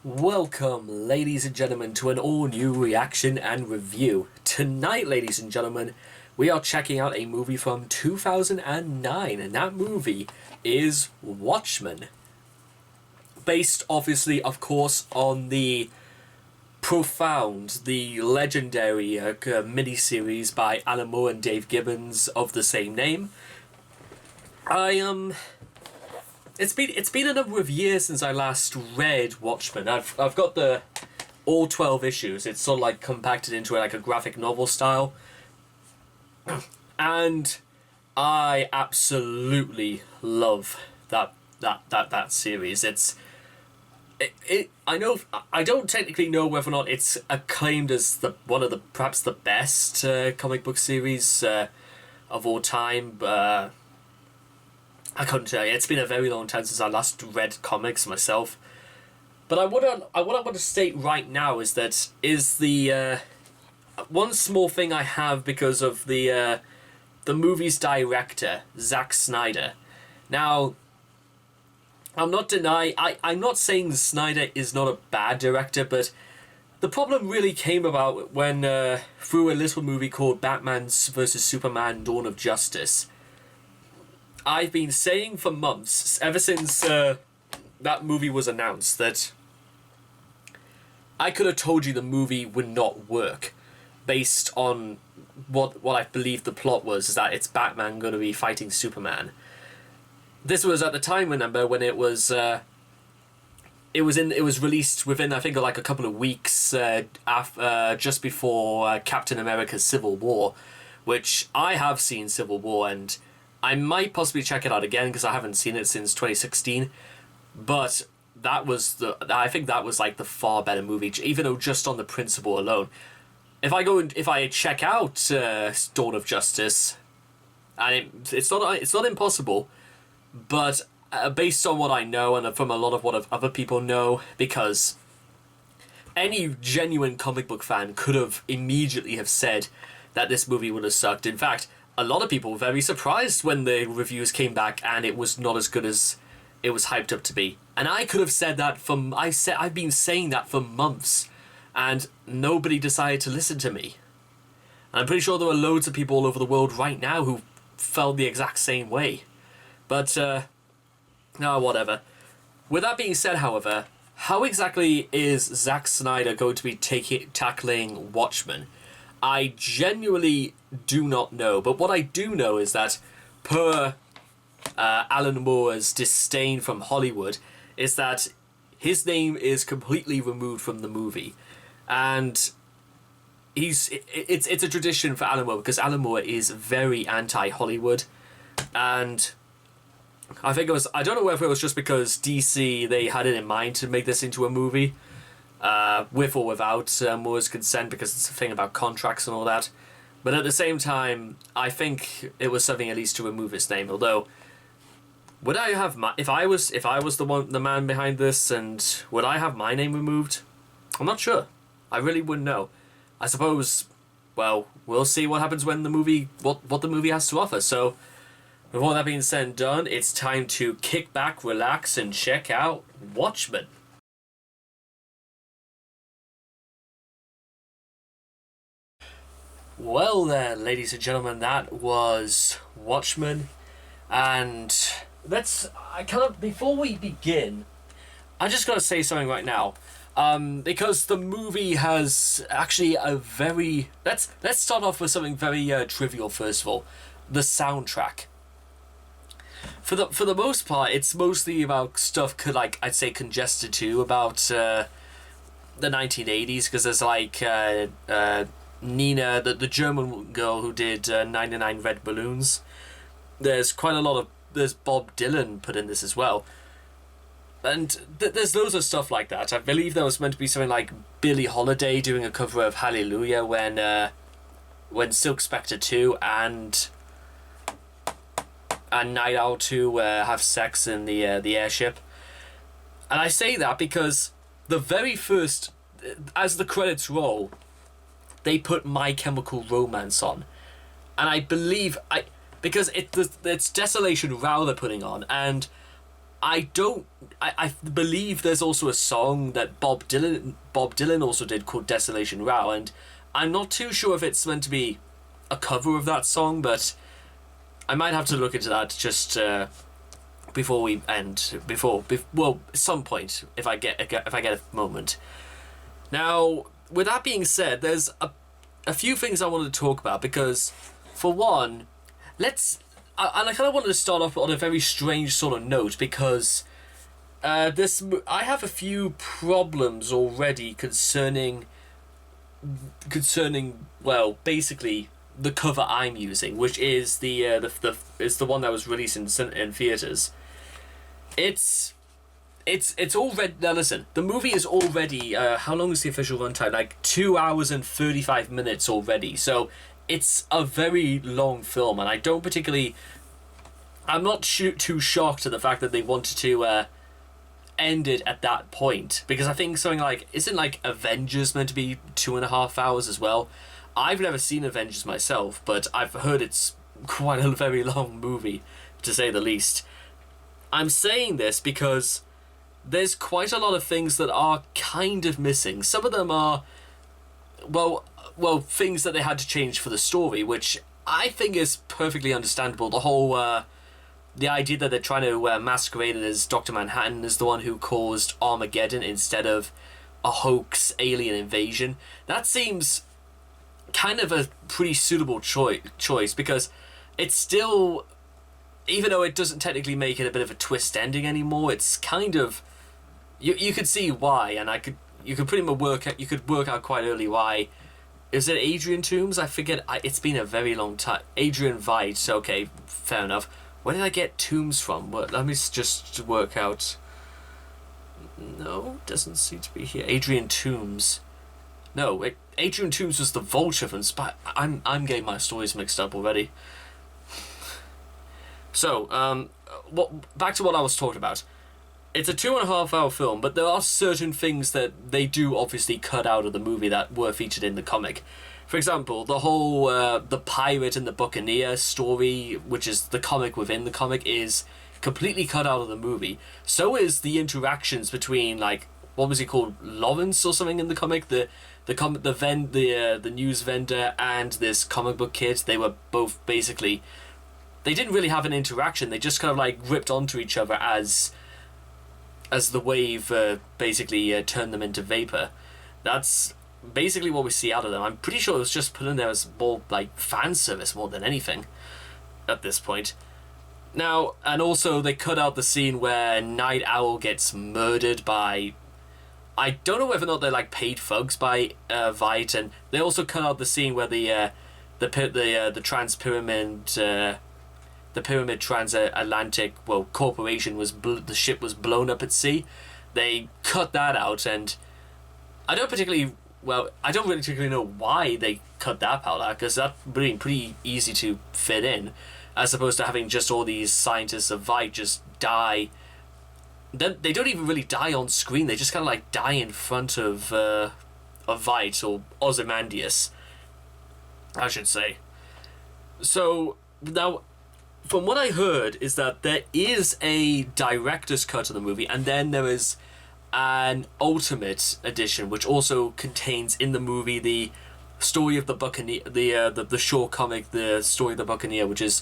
Welcome, ladies and gentlemen, to an all-new reaction and review. Tonight, ladies and gentlemen, we are checking out a movie from 2009, and that movie is Watchmen. Based, obviously, of course, on the profound, the legendary miniseries by Alan Moore and Dave Gibbons of the same name. It's been a number of years since I last read Watchmen. I've got all 12 issues. It's sort of like compacted into like a graphic novel style, and I absolutely love that series. I know I don't technically know whether or not it's acclaimed as one of the perhaps the best comic book series of all time. I couldn't tell you. It's been a very long time since I last read comics myself. But what I want to state right now is the one small thing I have because of the movie's director, Zack Snyder. Now, I'm not saying Snyder is not a bad director, but the problem really came about when through a little movie called Batman vs Superman: Dawn of Justice. I've been saying for months, ever since that movie was announced, that I could have told you the movie would not work based on what I believed the plot was, is that it's Batman going to be fighting Superman. This was at the time, remember, when it was released within, I think, like a couple of weeks just before Captain America's Civil War, which I have seen Civil War, and I might possibly check it out again because I haven't seen it since 2016, but I think that was like the far better movie, even though just on the principle alone. If I check out Dawn of Justice, and it's not impossible, but based on what I know and from a lot of what other people know, because any genuine comic book fan could have immediately have said that this movie would have sucked. In fact, a lot of people were very surprised when the reviews came back and it was not as good as it was hyped up to be. And I could have said that I've been saying that for months, and nobody decided to listen to me. And I'm pretty sure there are loads of people all over the world right now who felt the exact same way. But, no, whatever. With that being said, however, how exactly is Zack Snyder going to be tackling Watchmen? I genuinely do not know, but what I do know is that per Alan Moore's disdain from Hollywood is that his name is completely removed from the movie, and it's a tradition for Alan Moore because Alan Moore is very anti-Hollywood, and I don't know whether it was just because DC, they had it in mind to make this into a movie, with or without Moore's consent, because it's a thing about contracts and all that. But at the same time, I think it was something at least to remove his name. Although, would I have if I was the man behind this, and would I have my name removed? I'm not sure. I really wouldn't know. I suppose. Well, we'll see what happens when the movie what the movie has to offer. So, with all that being said and done, it's time to kick back, relax, and check out Watchmen. Well then, ladies and gentlemen, that was Watchmen, and before we begin, I just gotta say something right now, because the movie has actually let's start off with something very trivial first of all, the soundtrack. For the most part, it's mostly about stuff I'd say congested to about the 1980s, because there's like Nina, the German girl who did 99 Red Balloons. There's Bob Dylan put in this as well. And there's loads of stuff like that. I believe there was meant to be something like Billie Holiday doing a cover of Hallelujah when Silk Spectre 2 and Night Owl 2 have sex in the airship. And I say that because the very first, as the credits roll, they put My Chemical Romance on, and I believe because it's Desolation Row they're putting on, and I believe there's also a song that Bob Dylan also did called Desolation Row, and I'm not too sure if it's meant to be a cover of that song, but I might have to look into that just before we end. Well, some point if I get a moment. Now, with that being said, there's a few things I wanted to talk about because, for one, and I kind of wanted to start off on a very strange sort of note because I have a few problems already concerning well, basically the cover I'm using, which is the one that was released in theaters. It's already, now listen, the movie is already how long is the official runtime? Like 2 hours and 35 minutes already. So it's a very long film, and I'm not too shocked at the fact that they wanted to end it at that point, because I think something like, isn't like Avengers meant to be 2.5 hours as well? I've never seen Avengers myself, but I've heard it's quite a very long movie, to say the least. I'm saying this because there's quite a lot of things that are kind of missing. Some of them are, well, things that they had to change for the story, which I think is perfectly understandable. The whole, the idea that they're trying to masquerade it as Dr. Manhattan is the one who caused Armageddon instead of a hoax alien invasion. That seems kind of a pretty suitable choice because it's still, even though it doesn't technically make it a bit of a twist ending anymore, it's kind of, you could see why, and you could pretty much work out quite early why. Is it Adrian Toomes? I forget. It's been a very long time. Adrian Veidt. Okay, fair enough. Where did I get Toomes from? Let me just work out. No, doesn't seem to be here. Adrian Toomes. No, Adrian Toomes was the Vulture from Spy. I'm getting my stories mixed up already. So, back to what I was talking about. It's a 2.5 hour film, but there are certain things that they do obviously cut out of the movie that were featured in the comic. For example, the whole the pirate and the buccaneer story, which is the comic within the comic, is completely cut out of the movie. So is the interactions between, like, what was he called, Lawrence or something in the comic, the news vendor and this comic book kid. They were both basically, they didn't really have an interaction. They just kind of like ripped onto each other as the wave basically turned them into vapor. That's basically what we see out of them. I'm pretty sure it was just put in there as more like fan service more than anything at this point. Now, and also they cut out the scene where Night Owl gets murdered by, I don't know whether or not they're like paid thugs by Veidt, and they also cut out the scene where the Pyramid Transatlantic corporation the ship was blown up at sea. They cut that out, and I don't really particularly know why they cut that part out, because that would be pretty easy to fit in, as opposed to having just all these scientists of Veidt just die. Then they don't even really die on screen. They just kind of like die in front of Veidt, or Ozymandias, I should say. So now, from what I heard, is that there is a director's cut of the movie, and then there is an ultimate edition, which also contains in the movie the story of the Buccaneer, the short comic, the story of the Buccaneer, which is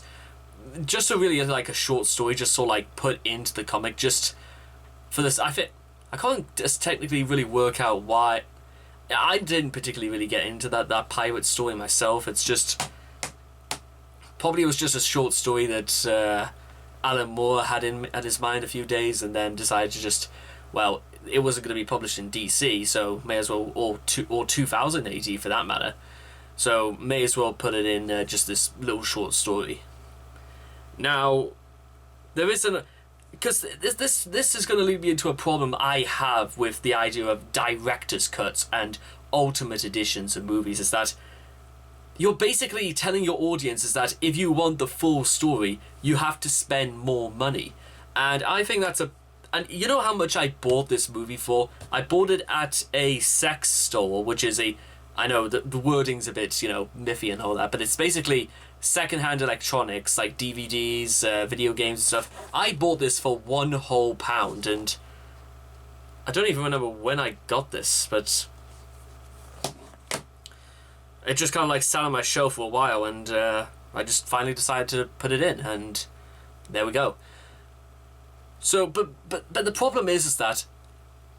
just a really like a short story, just sort of like put into the comic just for this. I can't just technically really work out why. I didn't particularly really get into that pirate story myself. It's just, probably it was just a short story that Alan Moore had his mind a few days, and then decided to just, well, it wasn't going to be published in DC, so may as well, or 2000 AD for that matter. So may as well put it in just this little short story. Now, there isn't, because this is going to lead me into a problem I have with the idea of director's cuts and ultimate editions of movies, is that you're basically telling your audience is that if you want the full story, you have to spend more money. And I think that's and you know how much I bought this movie for? I bought it at a sex store, which is I know the wording's a bit, miffy and all that, but it's basically secondhand electronics like DVDs, video games and stuff. I bought this for £1 and I don't even remember when I got this, but it just kind of like sat on my shelf for a while, and I just finally decided to put it in, and there we go. So, but the problem is that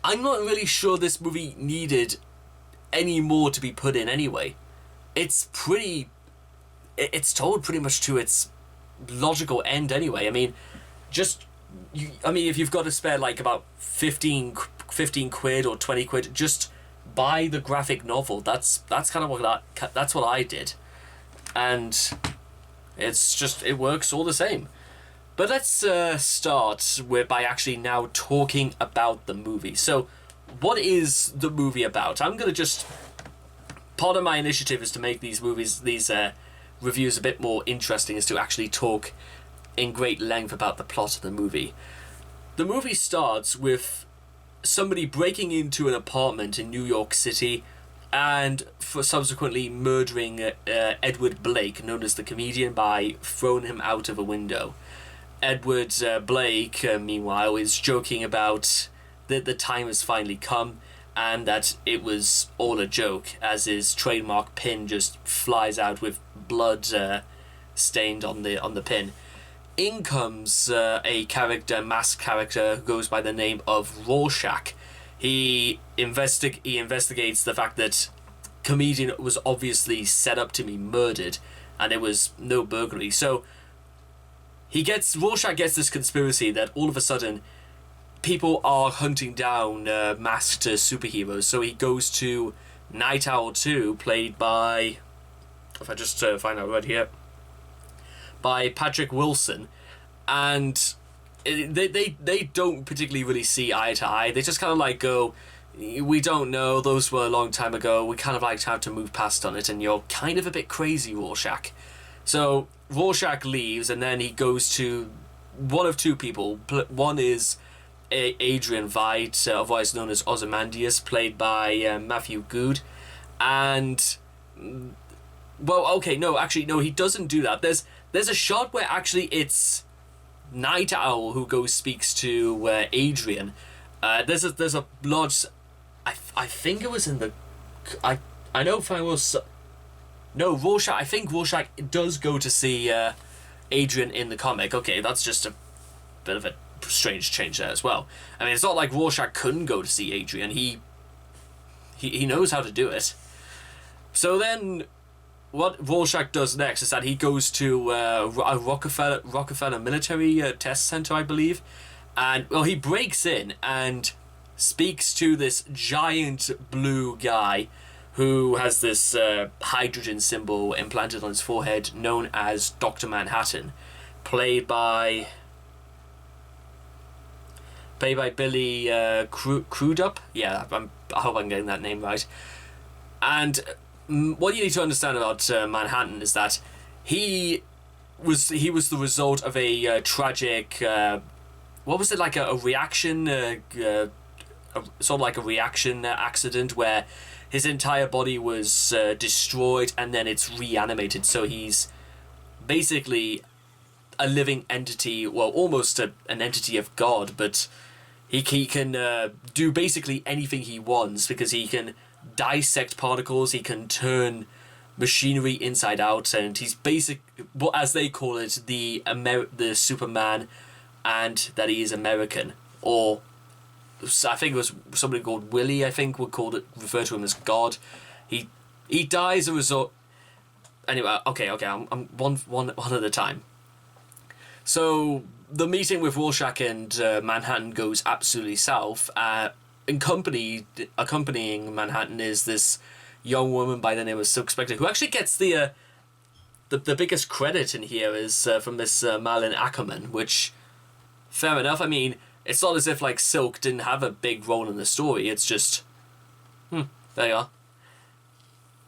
I'm not really sure this movie needed any more to be put in anyway. It's told pretty much to its logical end anyway. I mean, if you've got to spare like about 15 quid or 20 quid, just buy the graphic novel. That's kind of that's what I did, and it works all the same. But let's start by actually now talking about the movie. So, what is the movie about? I'm gonna part of my initiative is to make these reviews a bit more interesting, is to actually talk in great length about the plot of the movie. The movie starts with somebody breaking into an apartment in New York City and subsequently murdering Edward Blake, known as the comedian, by throwing him out of a window. Edward Blake, meanwhile, is joking about that the time has finally come and that it was all a joke, as his trademark pin just flies out with blood stained on the pin. In comes a masked character who goes by the name of Rorschach. He investigates the fact that comedian was obviously set up to be murdered, and there was no burglary. So Rorschach gets this conspiracy that all of a sudden people are hunting down masked superheroes. So he goes to Night Owl 2, played by, if I just find out right here, by Patrick Wilson, and they don't particularly really see eye to eye. They just kind of like go, we don't know, those were a long time ago, we kind of like have to move past on it, and you're kind of a bit crazy, Rorschach. So Rorschach leaves, and then he goes to one of two people. One is Adrian Veidt, otherwise known as Ozymandias, played by Matthew Good, and he doesn't do that. There's a shot where actually it's Night Owl who speaks to Adrian. There's a large, I think it was in the, I know if I was, no, Rorschach, I think Rorschach does go to see Adrian in the comic. Okay, that's just a bit of a strange change there as well. I mean, it's not like Rorschach couldn't go to see Adrian. He knows how to do it. So then what Rorschach does next is that he goes to a Rockefeller military test center, I believe, and he breaks in and speaks to this giant blue guy who has this hydrogen symbol implanted on his forehead, known as Dr. Manhattan, played by Billy Crudup. Yeah, I hope I'm getting that name right. And what you need to understand about Manhattan is that he was the result of a tragic, what was it, like a reaction, sort of like a reaction accident where his entire body was destroyed and then it's reanimated. So he's basically a living entity, well, almost an entity of God, but he can do basically anything he wants, because he can dissect particles, he can turn machinery inside out, and he's as they call it, the Superman, and that he is American. Or I think it was somebody called Willie, I think would refer to him as God. He dies as a result. Anyway, okay, I'm one at a time. So the meeting with Rorschach and Manhattan goes absolutely south. Accompanying Manhattan is this young woman by the name of Silk Spectre, who actually gets the biggest credit in here is from this Malin Ackerman, which, fair enough. I mean, it's not as if like Silk didn't have a big role in the story. It's just, there you are.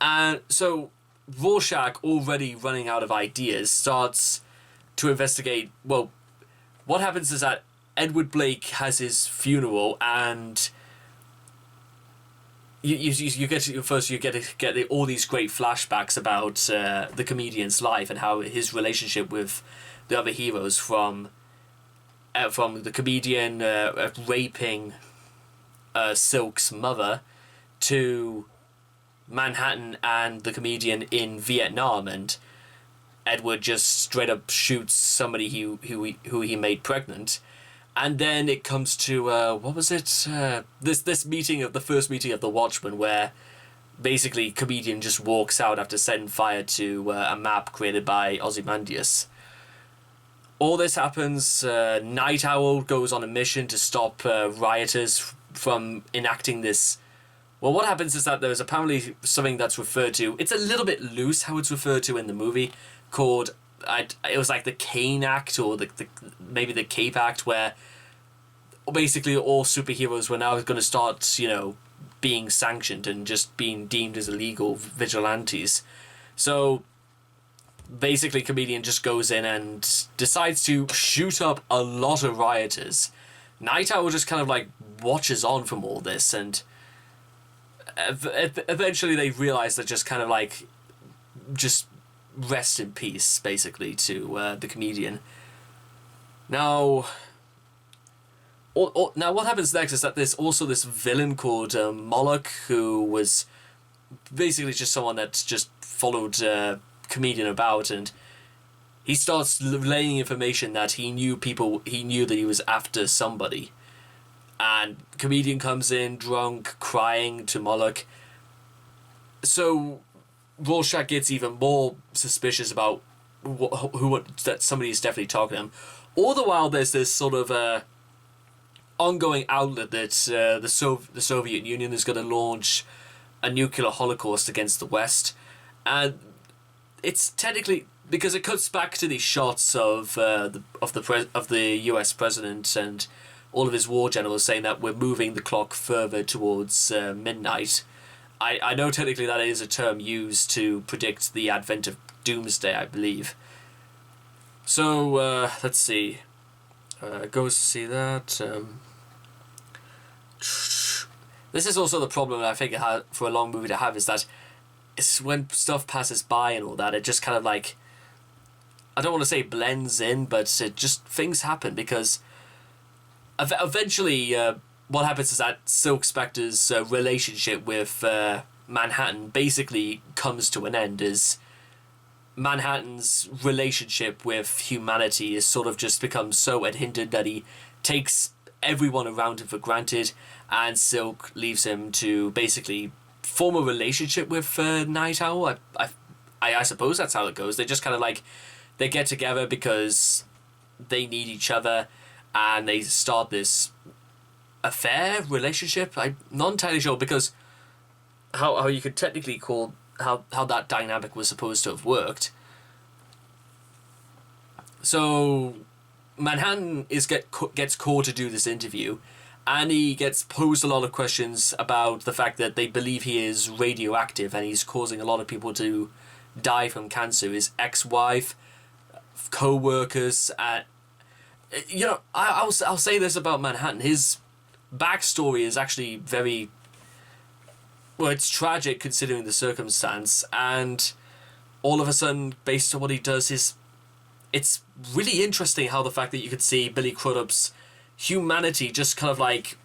And so Rorschach, already running out of ideas, starts to investigate. Well, what happens is that Edward Blake has his funeral, and you get to, first you get all these great flashbacks about the comedian's life and how his relationship with the other heroes, from the comedian raping Silk's mother, to Manhattan and the comedian in Vietnam, and Edward just straight up shoots somebody who he made pregnant. And then it comes to what was it? This meeting of the first meeting of the Watchmen, where basically comedian just walks out after setting fire to a map created by Ozymandias. All this happens. Night Owl goes on a mission to stop rioters from enacting this. Well, what happens is that there's apparently something that's referred to. It's a little bit loose how it's referred to in the movie, called it was like the Kane Act, or the maybe the Cape Act, where basically all superheroes were now going to start, being sanctioned and just being deemed as illegal vigilantes. So basically comedian just goes in and decides to shoot up a lot of rioters. Night Owl just kind of like watches on from all this, and eventually they realize that just kind of like just rest in peace, basically, to the comedian. Now what happens next is that there's also this villain called Moloch, who was basically just someone that just followed comedian about, and he starts laying information that he knew that he was after somebody. And comedian comes in drunk, crying to Moloch. So Rorschach gets even more suspicious about that somebody is definitely talking to him. All the while, there's this sort of ongoing outlet that the Soviet Union is going to launch a nuclear holocaust against the West, and it's technically, because it cuts back to these shots of the U.S. president and all of his war generals saying that we're moving the clock further towards midnight. I know technically that is a term used to predict the advent of doomsday, I believe. So, let's see. Goes to see that. This is also the problem that I think for a long movie to have, is that it's when stuff passes by and all that, it just kind of like, I don't want to say blends in, but it just, things happen, because eventually what happens is that Silk Spectre's relationship with Manhattan basically comes to an end, as Manhattan's relationship with humanity is sort of just becomes so unhindered that he takes everyone around him for granted, and Silk leaves him to basically form a relationship with Night Owl. I suppose that's how it goes. They just kind of like, they get together because they need each other, and they start this affair, relationship. I'm not entirely sure, because how you could technically call how that dynamic was supposed to have worked. So Manhattan gets called to do this interview, and he gets posed a lot of questions about the fact that they believe he is radioactive and he's causing a lot of people to die from cancer. His ex-wife, co-workers, I'll say this about Manhattan. His backstory is actually very, well, it's tragic considering the circumstance, and all of a sudden, based on what he does, it's really interesting how the fact that you could see Billy Crudup's humanity just kind of like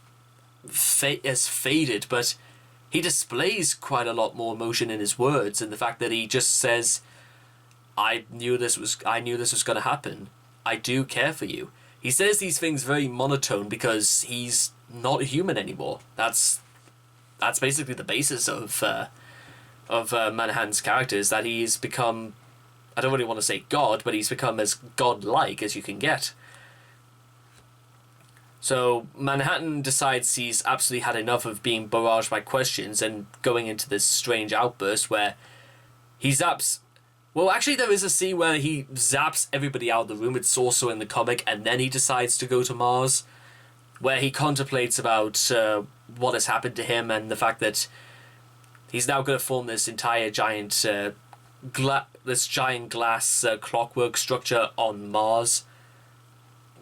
has faded, but he displays quite a lot more emotion in his words, and the fact that he just says, I knew this was going to happen. I do care for you. He says these things very monotone because he's not a human anymore. That's basically the basis of Manhattan's character, is that he's become, I don't really want to say God, but he's become as godlike as you can get. So Manhattan decides he's absolutely had enough of being barraged by questions and going into this strange outburst where he zaps. Well, actually, there is a scene where he zaps everybody out of the room. It's also in the comic, and then he decides to go to Mars, where he contemplates about what has happened to him and the fact that he's now going to form this entire giant glass clockwork structure on Mars,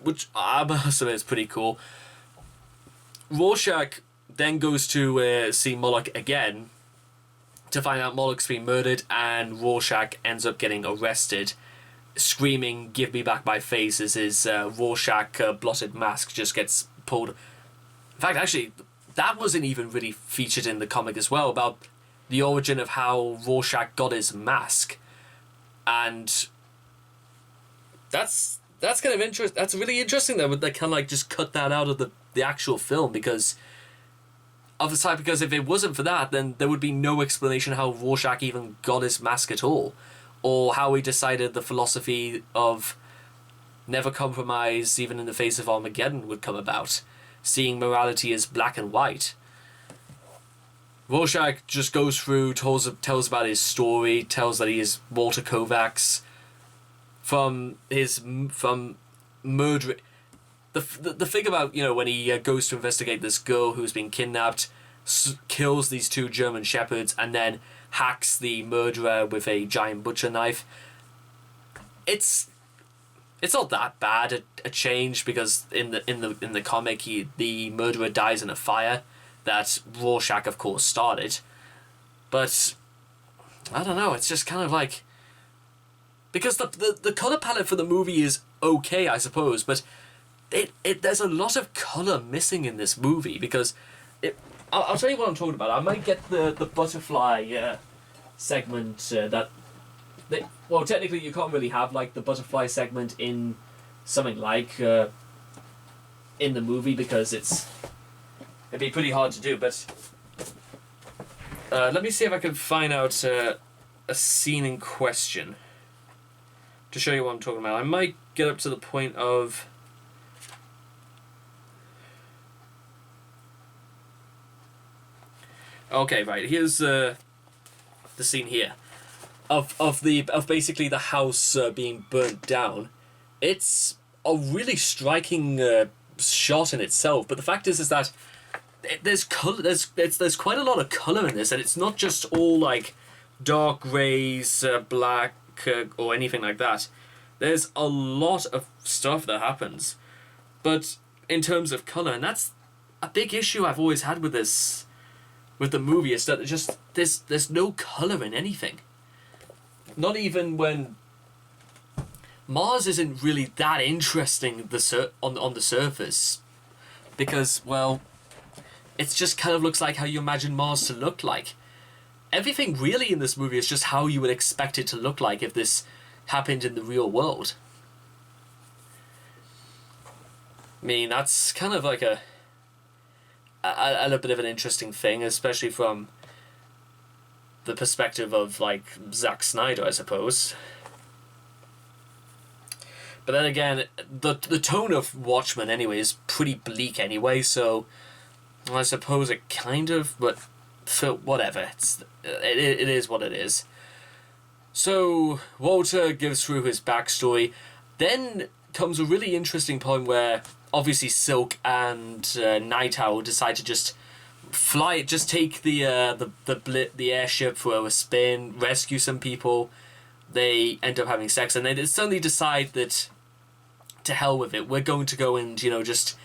which I must admit is pretty cool. Rorschach then goes to see Moloch again to find out Moloch's been murdered, and Rorschach ends up getting arrested, screaming, "Give me back my face," as his Rorschach blotted mask just gets pulled. In fact, actually, that wasn't even really featured in the comic as well, about the origin of how Rorschach got his mask. And that's kind of interesting. That's really interesting that they kind of like just cut that out of the actual film, because if it wasn't for that, then there would be no explanation how Rorschach even got his mask at all, or how he decided the philosophy of never compromise even in the face of Armageddon would come about, seeing morality as black and white. Rorschach just goes through, tells about his story, tells that he is Walter Kovacs, from murdering. The thing about, when he goes to investigate this girl who's been kidnapped, kills these two German shepherds, and then hacks the murderer with a giant butcher knife. It's not that bad a change, because in the comic the murderer dies in a fire that Rorschach of course started. But I don't know, it's just kind of like, because the colour palette for the movie is okay, I suppose, but there's a lot of colour missing in this movie, because I'll tell you what I'm talking about. I might get the butterfly segment well, technically you can't really have like the butterfly segment in something like in the movie, because it'd be pretty hard to do, but let me see if I can find out a scene in question to show you what I'm talking about. I might get up to the point of... Okay, right, here's the scene here of basically the house being burnt down. It's a really striking shot in itself, but the fact is that there's color. There's quite a lot of color in this, and it's not just all like dark grays, black, or anything like that. There's a lot of stuff that happens, but in terms of color, and that's a big issue I've always had with this, with the movie, is that there's no color in anything. Not even when Mars isn't really that interesting on the surface, because, well, it just kind of looks like how you imagine Mars to look like. Everything really in this movie is just how you would expect it to look like if this happened in the real world. I mean, that's kind of like a little bit of an interesting thing, especially from the perspective of, like, Zack Snyder, I suppose. But then again, the tone of Watchmen anyway is pretty bleak anyway, so I suppose it kind of, but whatever, it is what it is. So Walter gives through his backstory. Then comes a really interesting point where obviously Silk and Night Owl decide to just take the airship for a spin, rescue some people. They end up having sex, and they suddenly decide that to hell with it, we're going to go and just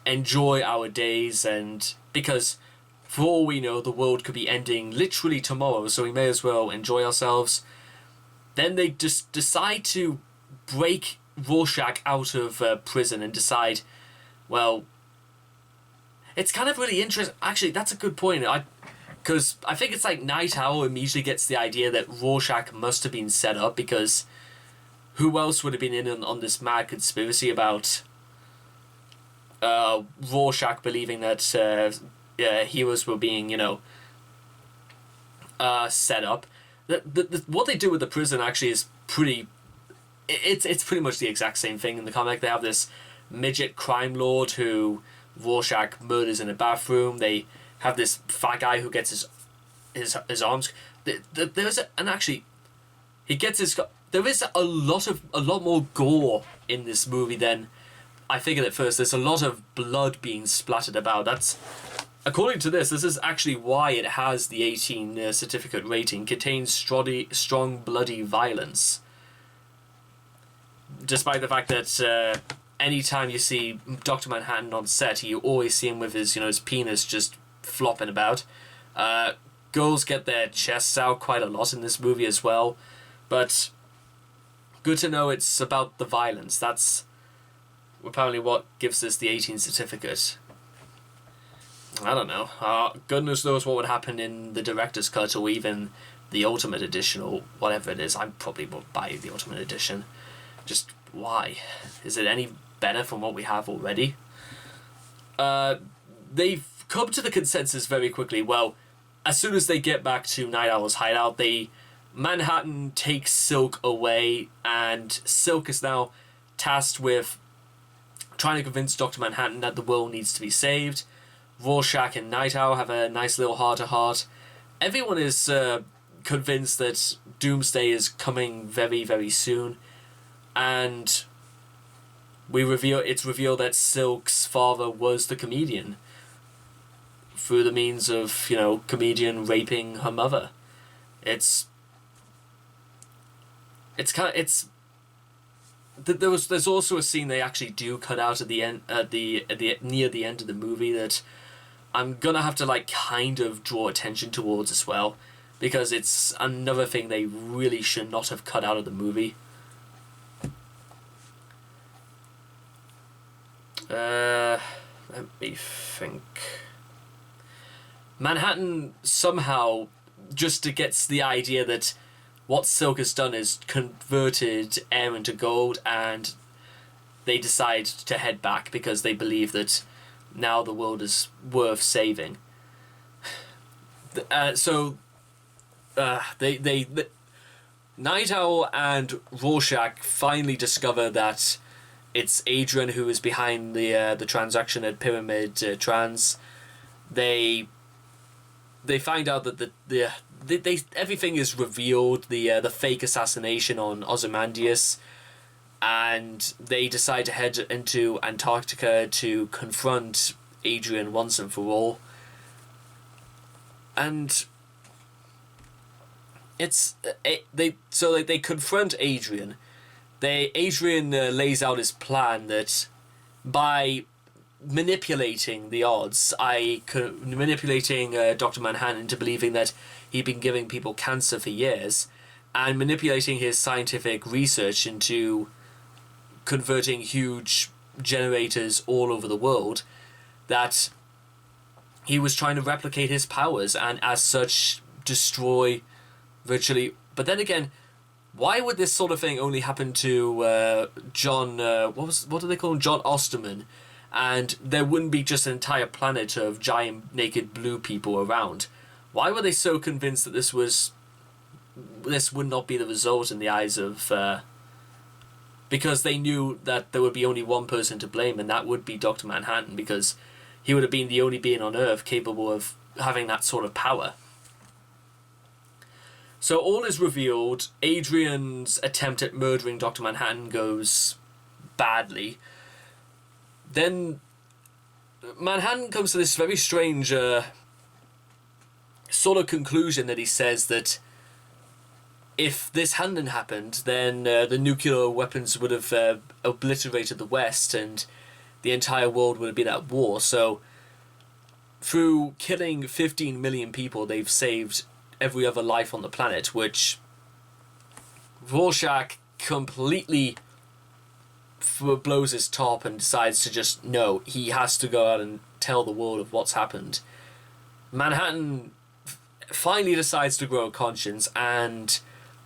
enjoy our days, and because for all we know the world could be ending literally tomorrow, so we may as well enjoy ourselves. Then they just decide to break Rorschach out of prison and decide, well, it's kind of really interesting. Actually, that's a good point. Because I think it's like Night Owl immediately gets the idea that Rorschach must have been set up, because who else would have been in on this mad conspiracy about Rorschach believing that heroes were being, set up. What they do with the prison actually is pretty... It's pretty much the exact same thing in the comic. They have this midget crime lord who Rorschach murders in a bathroom. They have this fat guy who gets his arms... he gets his... There is a lot more gore in this movie than I figured at first. There's a lot of blood being splattered about. That's, according to this is actually why it has the 18 certificate rating. Contains strong bloody violence. Despite the fact that anytime you see Dr. Manhattan on set, you always see him with his his penis just flopping about. Girls get their chests out quite a lot in this movie as well, but good to know it's about the violence. That's apparently what gives us the 18 certificate. I don't know. Goodness knows what would happen in the director's cut or even the Ultimate Edition or whatever it is. I probably won't buy the Ultimate Edition. Just why? Is it any better from what we have already? They've come to the consensus very quickly. Well, as soon as they get back to Night Owl's hideout, Manhattan takes Silk away, and Silk is now tasked with trying to convince Dr. Manhattan that the world needs to be saved. Rorschach and Night Owl have a nice little heart-to-heart. Everyone is convinced that Doomsday is coming very, very soon, and it's revealed that Silk's father was the comedian through the means of, comedian raping her mother. There's also a scene they actually do cut out at the end, near the end of the movie, that I'm gonna have to kind of draw attention towards as well, because it's another thing they really should not have cut out of the movie. Let me think. Manhattan somehow just gets the idea that what Silk has done is converted air into gold, and they decide to head back because they believe that now the world is worth saving. Night Owl and Rorschach finally discover that it's Adrian who is behind the transaction at Pyramid Trans. They find out that everything is revealed, the fake assassination on Ozymandias, and they decide to head into Antarctica to confront Adrian once and for all. And they confront Adrian. Adrian lays out his plan that by manipulating the odds, manipulating Dr. Manhattan into believing that he'd been giving people cancer for years, and manipulating his scientific research into converting huge generators all over the world, that he was trying to replicate his powers and as such destroy virtually. But then again, why would this sort of thing only happen to John, what do they call him? John Osterman, and there wouldn't be just an entire planet of giant naked blue people around? Why were they so convinced that this would not be the result in the eyes of... because they knew that there would be only one person to blame, and that would be Dr. Manhattan, because he would have been the only being on Earth capable of having that sort of power. So all is revealed. Adrian's attempt at murdering Dr. Manhattan goes badly. Then Manhattan comes to this very strange sort of conclusion that he says that if this hadn't happened, then the nuclear weapons would have obliterated the West and the entire world would have been at war. So through killing 15 million people, they've saved every other life on the planet, which Rorschach completely blows his top and decides to just, no, he has to go out and tell the world of what's happened. Manhattan finally decides to grow a conscience and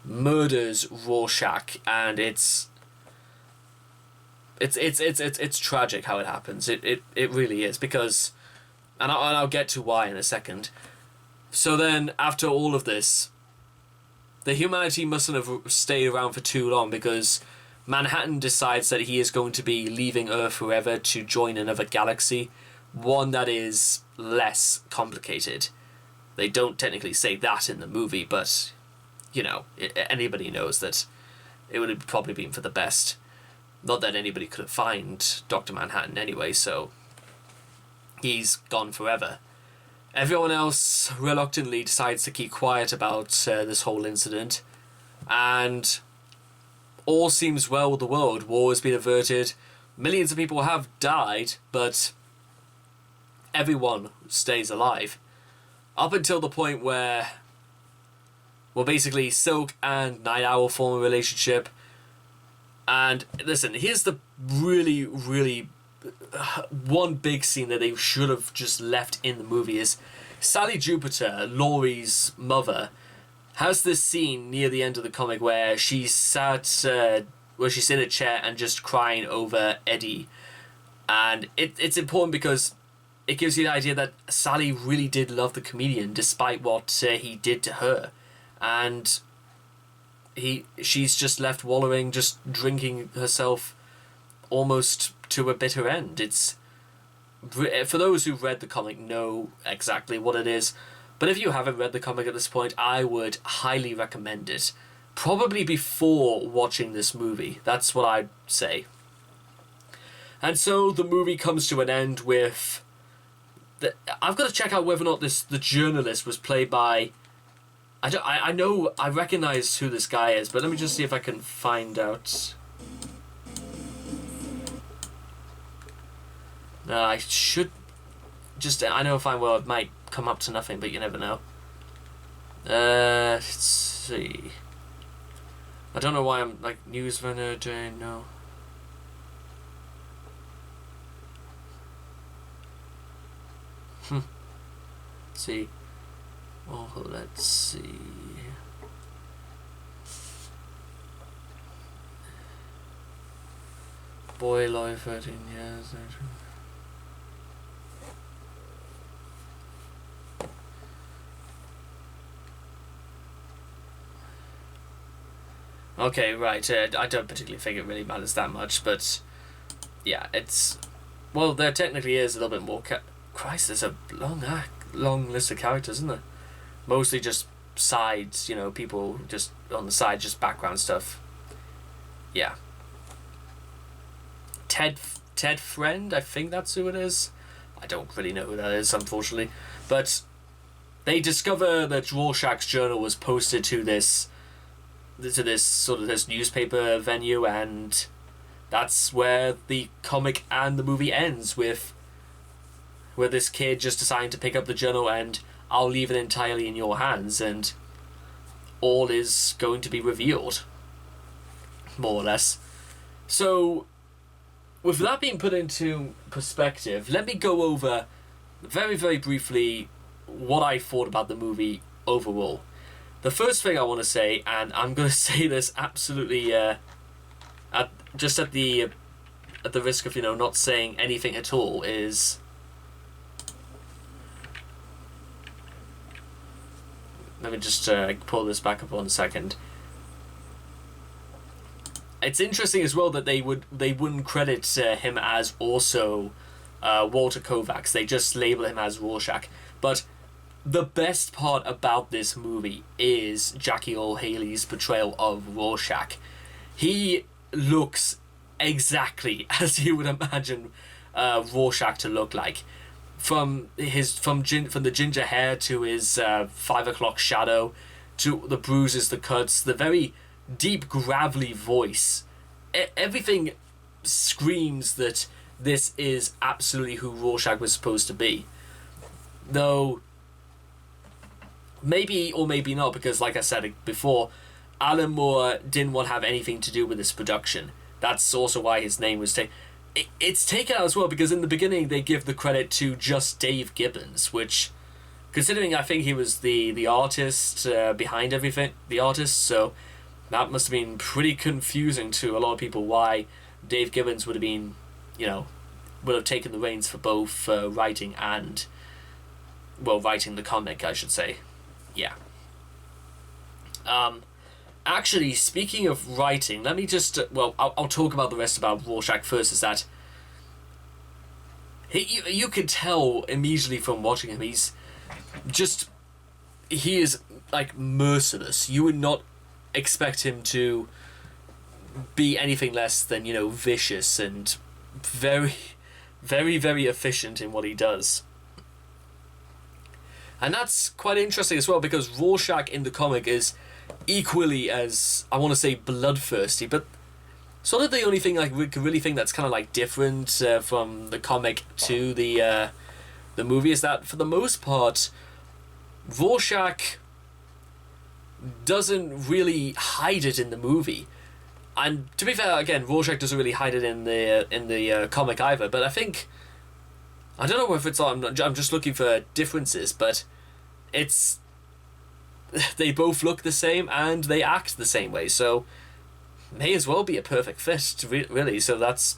murders Rorschach, and it's tragic how it happens. It really is, because, and I'll get to why in a second. So then, after all of this, the humanity mustn't have stayed around for too long, because Manhattan decides that he is going to be leaving Earth forever to join another galaxy, one that is less complicated. They don't technically say that in the movie, but, anybody knows that it would have probably been for the best. Not that anybody could find Dr. Manhattan anyway, so he's gone forever. Everyone else reluctantly decides to keep quiet about this whole incident, and all seems well with the world. War has been averted. Millions of people have died, but everyone stays alive. Up until the point where, well, basically Silk and Night Owl form a relationship. And listen, here's the really, really one big scene that they should have just left in the movie is Sally Jupiter, Laurie's mother, has this scene near the end of the comic where she's sat, where she's in a chair and just crying over Eddie. And it's important because it gives you the idea that Sally really did love the comedian despite what he did to her. And she's just left wallowing, just drinking herself almost to a bitter end. It's, for those who've read the comic know exactly what it is, but if you haven't read the comic at this point, I would highly recommend it. Probably before watching this movie. That's what I'd say. And so the movie comes to an end with I've got to check out whether or not the journalist was played by. I recognize who this guy is, but let me just see if I can find out. No, I should just. I know fine well it might come up to nothing, but you never know. Let's see. I don't know why I'm like news runner doing no. Let's see. Oh, let's see. Boy, lawyer, 13 years. Okay, right. I don't particularly think it really matters that much, but yeah, it's well, there technically is a little bit more. Christ, there's a long list of characters, isn't there? Mostly just sides, you know, people just on the side, just background stuff. Yeah. Ted Friend, I think that's who it is. I don't really know who that is, unfortunately. But they discover that Rorschach's journal was posted to this newspaper venue, and that's where the comic and the movie ends, with where this kid just deciding to pick up the journal and I'll leave it entirely in your hands, and all is going to be revealed, more or less. So, with that being put into perspective, let me go over very, very briefly what I thought about the movie overall. The first thing I want to say, and I'm going to say this absolutely at the risk of, you know, not saying anything at all, is let me just pull this back up 1 second. It's interesting as well that they wouldn't credit him as also Walter Kovacs. They just label him as Rorschach. But the best part about this movie is Jackie Earle Haley's portrayal of Rorschach. He looks exactly as you would imagine Rorschach to look like. From the ginger hair to his 5 o'clock shadow, to the bruises, the cuts, the very deep gravelly voice. Everything screams that this is absolutely who Rorschach was supposed to be. Though, maybe or maybe not, because like I said before, Alan Moore didn't want to have anything to do with this production. That's also why his name was taken. It's taken out as well because in the beginning they give the credit to just Dave Gibbons, which, considering I think he was the artist behind everything, the artist, so that must have been pretty confusing to a lot of people why Dave Gibbons would have been, you know, would have taken the reins for both writing and, well, writing the comic, I should say. Yeah. Actually, speaking of writing, let me just... I'll talk about the rest about Rorschach first, is that... You could tell immediately from watching him, he is, like, merciless. You would not expect him to be anything less than, you know, vicious and very, very, very efficient in what he does. And that's quite interesting as well, because Rorschach in the comic is equally as, I want to say, bloodthirsty, but sort of the only thing I can really think that's kind of like different from the comic to the the movie is that, for the most part, Rorschach doesn't really hide it in the movie. And to be fair, again, Rorschach doesn't really hide it in the comic either. But I think, I don't know if it's I'm just looking for differences, but it's they both look the same and they act the same way, so may as well be a perfect fit, really. So that's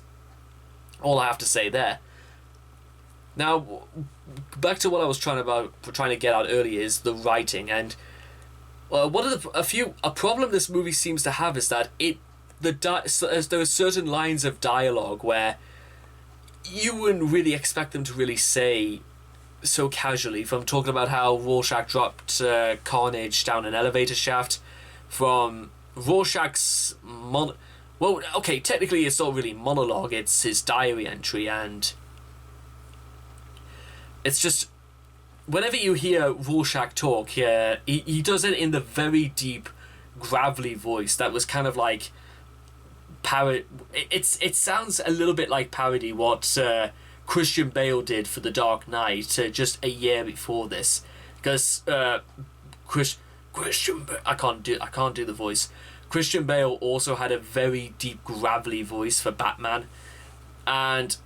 all I have to say there. Now, back to what I was trying to get out earlier is the writing, and one of a problem this movie seems to have is that there are certain lines of dialogue where you wouldn't really expect them to really say so casually, from talking about how Rorschach dropped Carnage down an elevator shaft, from Rorschach's well, okay, technically it's not really monologue, it's his diary entry, and it's just, whenever you hear Rorschach talk here, he does it in the very deep, gravelly voice that was kind of like it sounds a little bit like parody what Christian Bale did for The Dark Knight just a year before this, because Christian Bale, I can't do the voice. Christian Bale also had a very deep, gravelly voice for Batman, and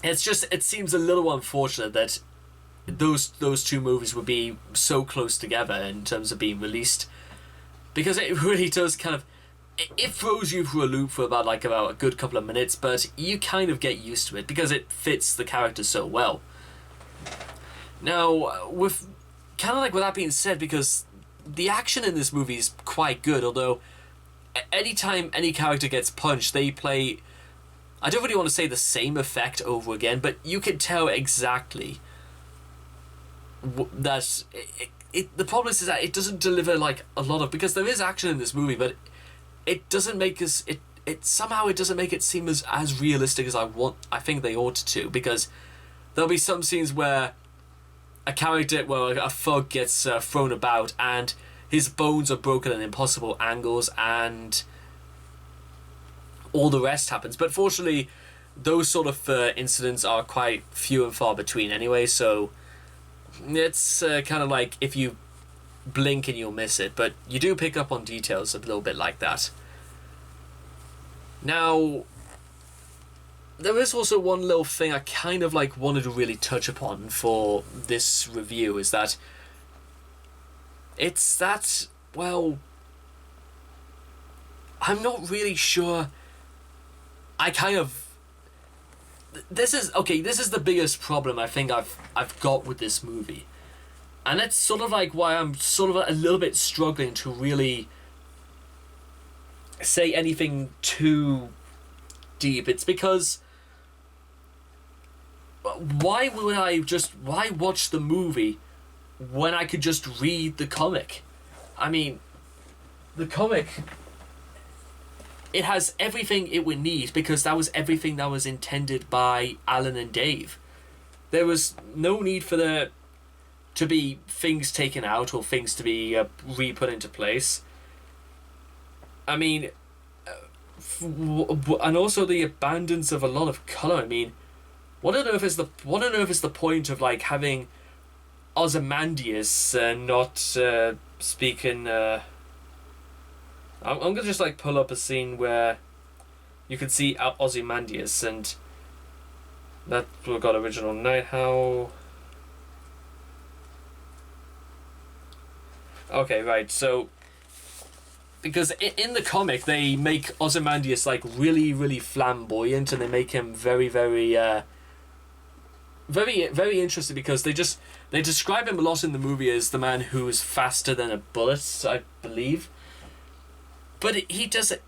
it seems a little unfortunate that those two movies would be so close together in terms of being released, because it really does kind of, it throws you for a loop for about a good couple of minutes, but you kind of get used to it because it fits the character so well. Now, with that being said, because the action in this movie is quite good, although anytime any character gets punched, they play, I don't really want to say the same effect over again, but you can tell exactly that the problem is that it doesn't deliver like a lot of, because there is action in this movie, but it doesn't make us, it somehow it doesn't make it seem as realistic as I think they ought to, because there'll be some scenes where a thug gets thrown about and his bones are broken at impossible angles and all the rest happens, but fortunately those sort of incidents are quite few and far between anyway, so it's kind of like if you blink and you'll miss it, but you do pick up on details a little bit like that. Now, there is also one little thing I kind of wanted to really touch upon for this review, is that well, I'm not really sure. This is the biggest problem I think I've got with this movie. And that's sort of why I'm sort of a little bit struggling to really say anything too deep. It's because why watch the movie when I could just read the comic? I mean, the comic, it has everything it would need, because that was everything that was intended by Alan and Dave. There was no need for there to be things taken out or things to be re-put into place. I mean, and also the abundance of a lot of color. I mean, what on earth is the point of having Ozymandias not speaking? I'm gonna just pull up a scene where you can see Ozymandias, and that we've got original Night Howl. Okay, right, so because in the comic they make Ozymandias really, really flamboyant, and they make him very, very very, very interesting, because they describe him a lot in the movie as the man who is faster than a bullet, I believe. But he does it.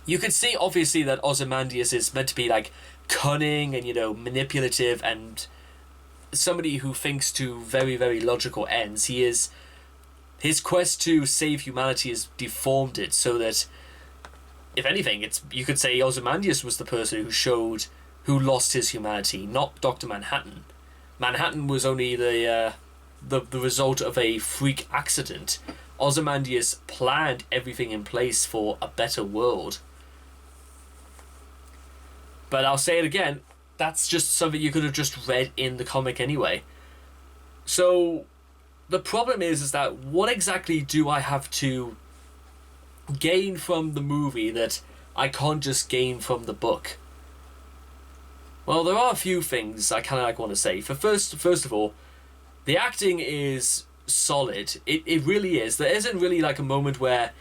You can see obviously that Ozymandias is meant to be cunning and manipulative and somebody who thinks to very, very logical ends. His quest to save humanity has deformed it so that, if anything, you could say Ozymandias was the person who lost his humanity, not Dr. Manhattan. Manhattan was only the result of a freak accident. Ozymandias planned everything in place for a better world. But I'll say it again, that's just something you could have just read in the comic anyway. So the problem is that what exactly do I have to gain from the movie that I can't just gain from the book? Well, there are a few things I kind of like want to say. First of all, the acting is solid. It really is. There isn't really like a moment where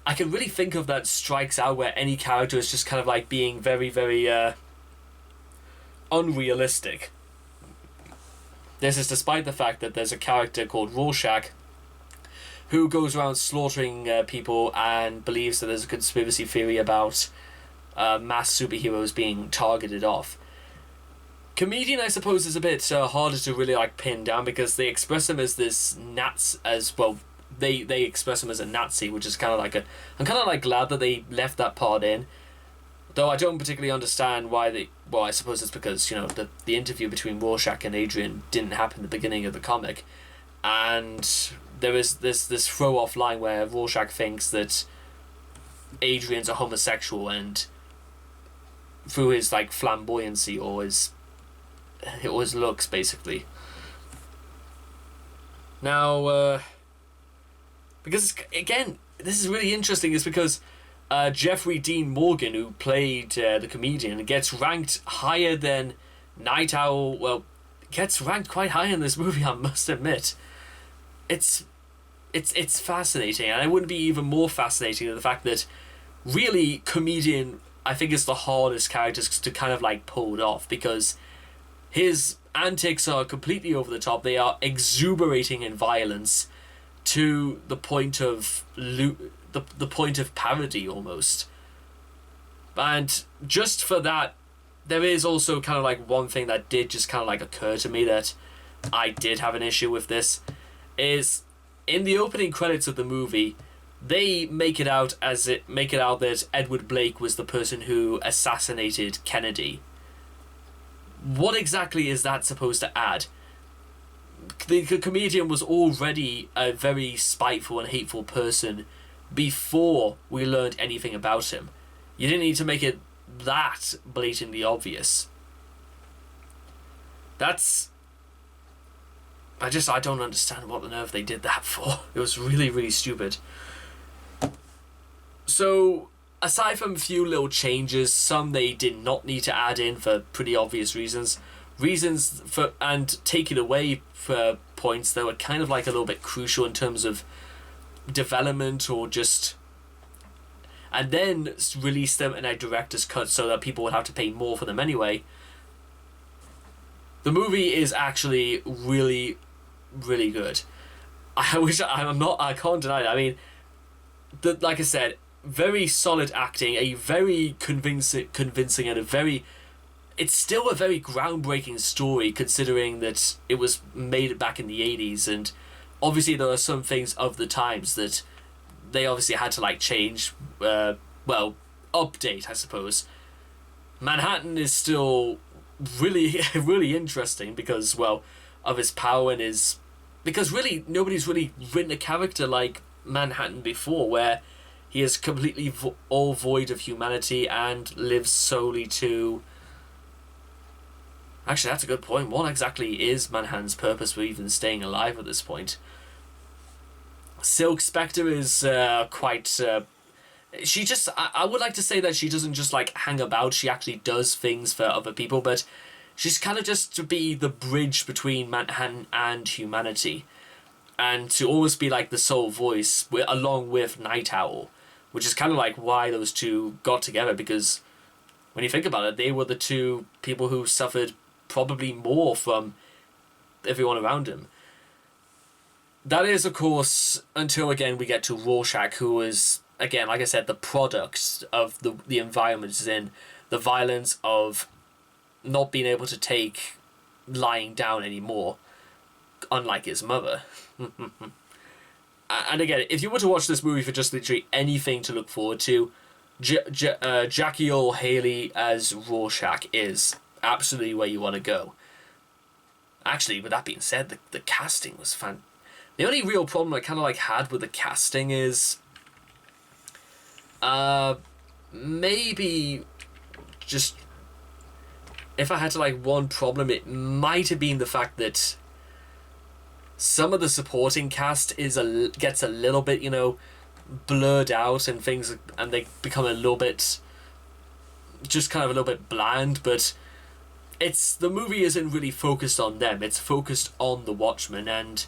I can really think of that strikes out where any character is just kind of like being very, very unrealistic. This is despite the fact that there's a character called Rorschach who goes around slaughtering people and believes that there's a conspiracy theory about mass superheroes being targeted off. Comedian, I suppose, is a bit harder to really like pin down because they express him as this they express him as a Nazi, which is kind of like I'm kind of like glad that they left that part in, though I don't particularly understand why they. Well, I suppose it's because the interview between Rorschach and Adrian didn't happen at the beginning of the comic, and there is this throw off line where Rorschach thinks that Adrian's a homosexual, and through his like flamboyancy or his looks, basically. Now, because again, this is really interesting, is because Jeffrey Dean Morgan, who played the comedian, gets ranked higher than Night Owl. Well, gets ranked quite high in this movie, I must admit. It's fascinating, and it wouldn't be even more fascinating than the fact that really comedian, I think, is the hardest character to kind of like pull it off, because his antics are completely over the top. They are exuberating in violence to the point of the point of parody almost. And just for that, there is also kind of like one thing that did just kind of like occur to me that I did have an issue with. This is in the opening credits of the movie, they make it out that Edward Blake was the person who assassinated Kennedy. What exactly is that supposed to add? The comedian was already a very spiteful and hateful person before we learned anything about him. You didn't need to make it that blatantly obvious. I don't understand what on earth they did that for. It was really, really stupid. So, aside from a few little changes, some they did not need to add in for pretty obvious reasons, and take it away for points that were kind of like a little bit crucial in terms of development, or just, and then release them in a director's cut so that people would have to pay more for them anyway. The movie is actually really, really good. I can't deny it. I mean, like I said, very solid acting, a very convincing and it's still a very groundbreaking story, considering that it was made back in the 80s, and obviously there are some things of the times that they obviously had to like change, update, I suppose. Manhattan is still really, really interesting because, of his power and because really nobody's really written a character like Manhattan before, where he is completely all void of humanity and lives solely to... Actually, that's a good point. What exactly is Manhattan's purpose for even staying alive at this point? Silk Spectre is quite... she just... I would like to say that she doesn't just like hang about. She actually does things for other people, but she's kind of just to be the bridge between Manhattan and humanity, and to always be like the sole voice along with Night Owl, which is kind of like why those two got together, because when you think about it, they were the two people who suffered probably more from everyone around him. That is, of course, until again we get to Rorschach, who is, again, like I said, the product of the environment is in, the violence of not being able to take lying down anymore, unlike his mother. And again, if you were to watch this movie for just literally anything to look forward to, Jackie Earle Haley as Rorschach is absolutely where you want to go. Actually, with that being said, the casting was fan. The only real problem I kind of like had with the casting is, maybe just if I had to like one problem, it might have been the fact that some of the supporting cast gets a little bit, you know, blurred out and things, and they become a little bit just kind of a little bit bland. But the movie isn't really focused on them, it's focused on the Watchmen. And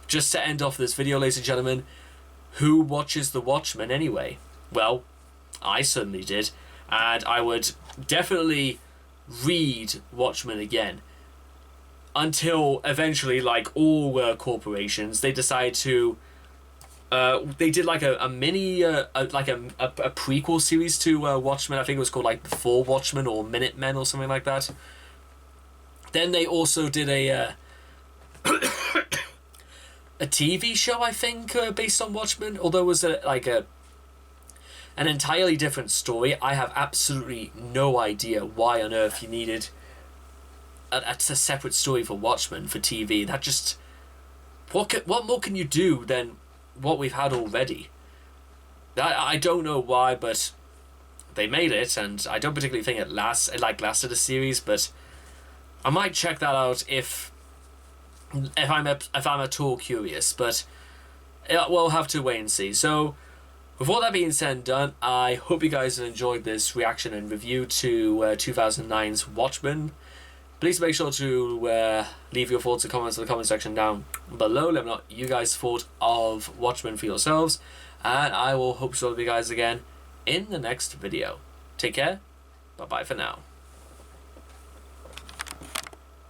just to end off this video, ladies and gentlemen, who watches the Watchmen anyway? Well, I certainly did, and I would definitely read Watchmen again until eventually, like all corporations, they decide to they did like a mini like a prequel series to Watchmen. I think it was called like Before Watchmen or Minutemen or something like that. Then they also did a a TV show, I think, based on Watchmen, although it was an entirely different story. I have absolutely no idea why on earth you needed a separate story for Watchmen for TV. That just... What more can you do than what we've had already? I don't know why, but they made it, and I don't particularly think it lasted a series, but I might check that out if I'm at all curious, but we'll have to wait and see. So, with all that being said and done, I hope you guys have enjoyed this reaction and review to 2009's Watchmen. Please make sure to leave your thoughts and comments in the comment section down below. Let me know what you guys thought of Watchmen for yourselves, and I will hope to see you guys again in the next video. Take care, bye bye for now.